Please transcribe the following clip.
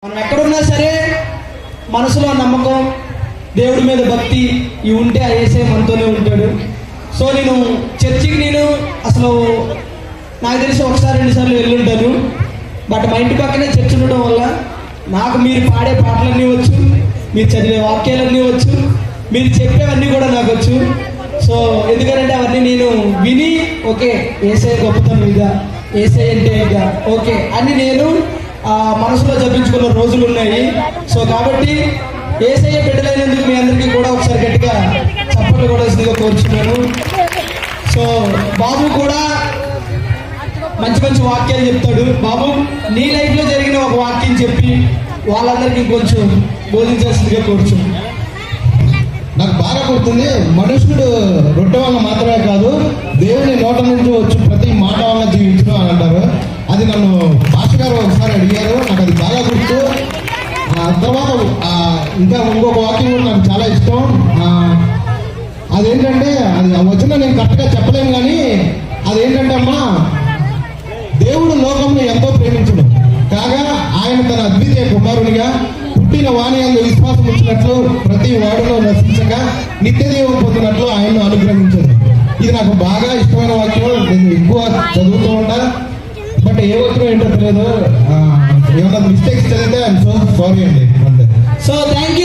మనం ఎక్కడున్నా సరే మనసులో నమ్మకం, దేవుడి మీద భక్తి ఇవి ఉంటే ఆ యేసయ్య మనతోనే ఉంటాడు. సో నేను చర్చికి అసలు నాకు తెలిసి ఒకసారి 2 సార్లు వెళ్ళుంటాను. బట్ మా ఇంటి పక్కనే చర్చ్ ఉండడం వల్ల నాకు మీరు పాడే పాటలన్నీ వచ్చు, మీరు చదివే వాక్యాలన్నీ వచ్చు, మీరు చెప్పేవన్నీ కూడా నాకు వచ్చు. సో ఎందుకంటే అవన్నీ నేను విని ఓకే యేసయ్య గొప్పతనం ఇదా, యేసయ్య అంటే ఇదా ఓకే అని నేను మనసులో జపించుకున్న రోజులు ఉన్నాయి. సో కాబట్టి యేసయ్య బిడ్డలైనందుకు మీ అందరికీ కూడా ఒకసారి గట్టిగా చప్పట్లు కూడా కోరుచున్నాను. సో బాబు కూడా మంచి మంచి వాక్యాలు చెప్తాడు. బాబు నీ లైఫ్లో జరిగిన ఒక వాక్యం చెప్పి వాళ్ళందరికీ కొంచెం బోధించాల్సిందిగా కోరుచున్నాను. నాకు బాగా గుర్తుంది, మనుషుడు రొట్టె వల్ల మాత్రమే కాదు దేవుని నోట నుంచి వచ్చి ప్రతి మాట వల్ల జీవించడం అని అంటారు. అది నన్ను భాష గారు ఒకసారి అడిగారు, నాకు అది బాగా గుర్తు. తర్వాత ఇంకా ఇంకొక వాక్యం కూడా నాకు చాలా ఇష్టం. అదేంటంటే అది వచ్చిన నేను కరెక్ట్గా చెప్పలేను, కానీ అదేంటంటే అమ్మా, దేవుడు లోకంలో ఎంతో ప్రేమించడం కాగా ఆయన తన అద్వితీయ కుమారునిగా పుట్టిన వాణి అందు విశ్వాసం ఉంచినట్లు ప్రతి వాడులో నశించగా నిత్య జీవం పొందినట్లు ఆయన్ను అనుగ్రహించదు. ఇది నాకు బాగా ఇష్టమైన వాక్యం. నేను ఎక్కువ చదువుతూ ఉంటా, బట్ ఏ వాక్యం ఏంటో తెలియదు. ఏమన్నా మిస్టేక్స్ చదివితే ఐఎమ్ సో సారీ అండి. So thank you.